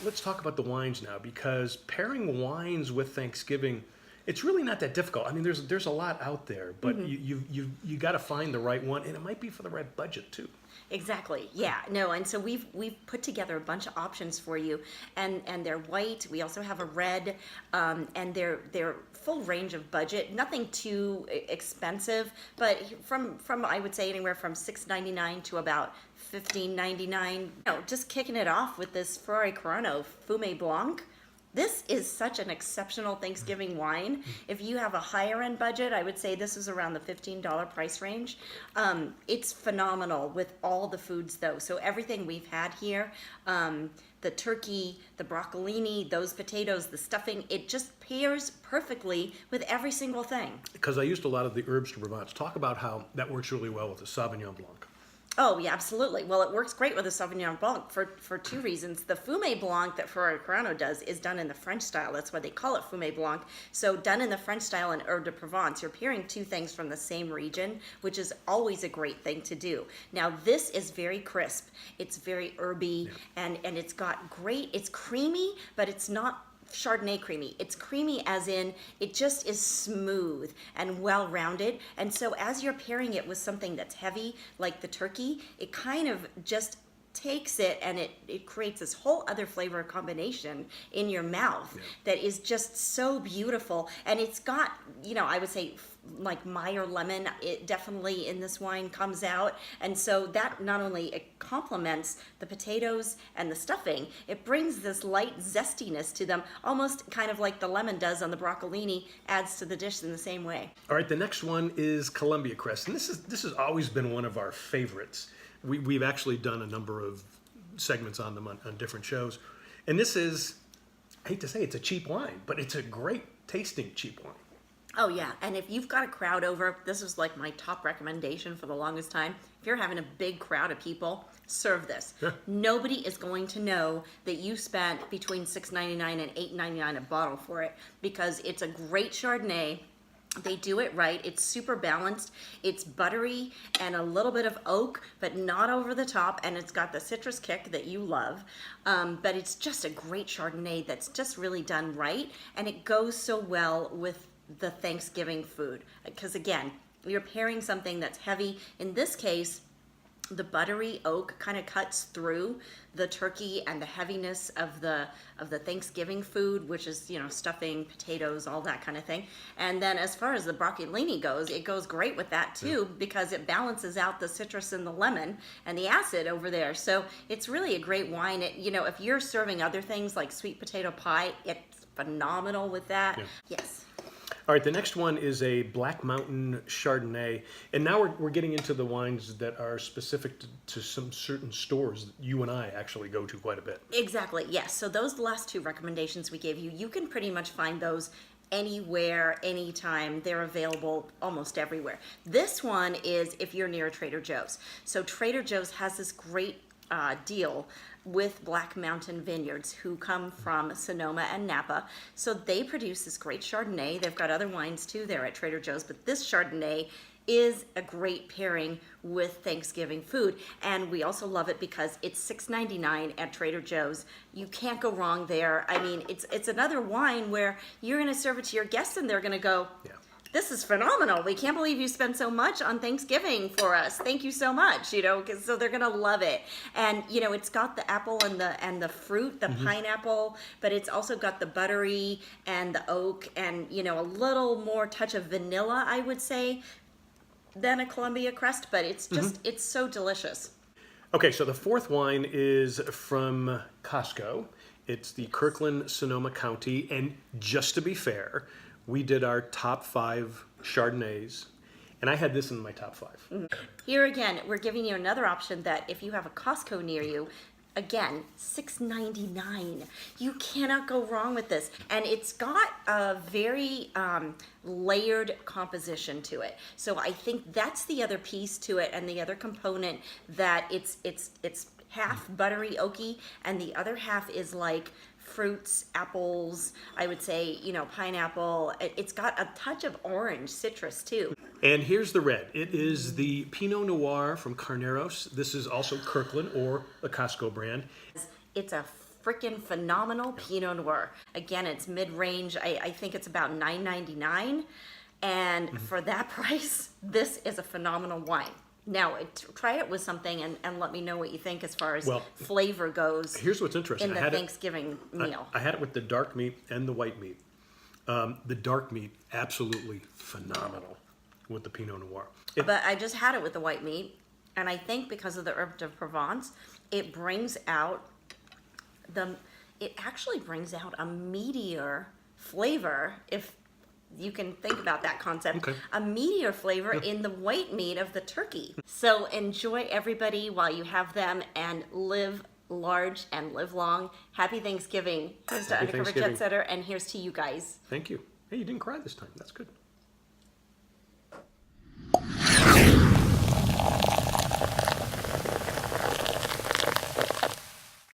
let's talk about the wines now, because pairing wines with Thanksgiving, it's really not that difficult. I mean, there's a lot out there, but you got to find the right one, and it might be for the right budget too. Exactly. Yeah. No. And so we've put together a bunch of options for you, and they're white. We also have a red, and they're full range of budget. Nothing too expensive, but from I would say anywhere from $6.99 to about $15.99. You know, just kicking it off with this Ferrari Carano Fume Blanc. This is such an exceptional Thanksgiving wine. If you have a higher end budget, I would say this is around the $15 price range. It's phenomenal with all the foods though. So everything we've had here, the turkey, the broccolini, those potatoes, the stuffing, it just pairs perfectly with every single thing. Because I used a lot of the herbs de Provence. Talk about how that works really well with the Sauvignon Blanc. Oh, yeah, absolutely. Well, it works great with a Sauvignon Blanc for two reasons. The Fume Blanc that Ferrari Carano does is done in the French style. That's why they call it Fume Blanc. So done in the French style in Herbes de Provence, you're pairing two things from the same region, which is always a great thing to do. Now, this is very crisp. It's very herby, and it's got great, it's creamy, but it's not Chardonnay creamy. It's creamy as in it just is smooth and well-rounded, and so as you're pairing it with something that's heavy like the turkey, it kind of just takes it and it creates this whole other flavor combination in your mouth that is just so beautiful. And it's got, you know, I would say like Meyer lemon, it definitely in this wine comes out. And so that not only it complements the potatoes and the stuffing, it brings this light zestiness to them, almost kind of like the lemon does on the broccolini, adds to the dish in the same way. All right, the next one is Columbia Crest, and this has always been one of our favorites. We've actually done a number of segments on them on different shows. And this is, I hate to say it's a cheap wine, but it's a great tasting cheap wine. Oh yeah, and if you've got a crowd over, this is like my top recommendation for the longest time. If you're having a big crowd of people, serve this. Yeah. Nobody is going to know that you spent between $6.99 and $8.99 a bottle for it, because it's a great Chardonnay. They do it right. It's super balanced. It's buttery and a little bit of oak, but not over the top. And it's got the citrus kick that you love. But it's just a great Chardonnay that's just really done right. And it goes so well with the Thanksgiving food. Because again, you're pairing something that's heavy. In this case, the buttery oak kind of cuts through the turkey and the heaviness of the Thanksgiving food, which is, you know, stuffing, potatoes, all that kind of thing. And then as far as the broccolini goes, it goes great with that too, because it balances out the citrus and the lemon and the acid over there. So it's really a great wine. It, you know, if you're serving other things like sweet potato pie, it's phenomenal with that. Yeah. Yes. All right, the next one is a Black Mountain Chardonnay. And now we're getting into the wines that are specific to some certain stores that you and I actually go to quite a bit. Exactly, yes. So those last two recommendations we gave you, you can pretty much find those anywhere, anytime. They're available almost everywhere. This one is if you're near a Trader Joe's. So Trader Joe's has this great deal with Black Mountain Vineyards, who come from Sonoma and Napa. So they produce this great Chardonnay. They've got other wines too there at Trader Joe's, but this Chardonnay is a great pairing with Thanksgiving food. And we also love it because it's $6.99 at Trader Joe's. You can't go wrong there. I mean, it's another wine where you're gonna serve it to your guests and they're gonna go, this is phenomenal. We can't believe you spent so much on Thanksgiving for us. Thank you so much, you know, so they're gonna love it. And you know, it's got the apple and the fruit, the pineapple, but it's also got the buttery and the oak and, you know, a little more touch of vanilla, I would say, than a Columbia Crest, but it's just, it's so delicious. Okay, so the fourth wine is from Costco. It's the Kirkland Sonoma County, and just to be fair, we did our top 5 Chardonnays, and I had this in my top 5. Here again, we're giving you another option that if you have a Costco near you, again, $6.99. You cannot go wrong with this. And it's got a very layered composition to it. So I think that's the other piece to it, and the other component, that it's half buttery oaky, and the other half is like fruits, apples, I would say, you know, pineapple. It's got a touch of orange citrus too. And here's the red. It is the Pinot Noir from Carneros. This is also Kirkland, or a Costco brand. It's a freaking phenomenal Pinot Noir. Again, it's mid-range. I think it's about $9.99. And for that price, this is a phenomenal wine. Now, try it with something and let me know what you think as far as flavor goes. Here's what's interesting. In the Thanksgiving meal. I had it with the dark meat and the white meat. The dark meat, absolutely phenomenal with the Pinot Noir. But I just had it with the white meat, and I think because of the herb de Provence, it brings out it actually brings out a meatier flavor, if you can think about that concept. Okay. A meatier flavor in the white meat of the turkey. So enjoy, everybody, while you have them, and live large and live long. Happy Thanksgiving. Here's to Undercover Jet Setter, and here's to you guys. Thank you. Hey, you didn't cry this time. That's good.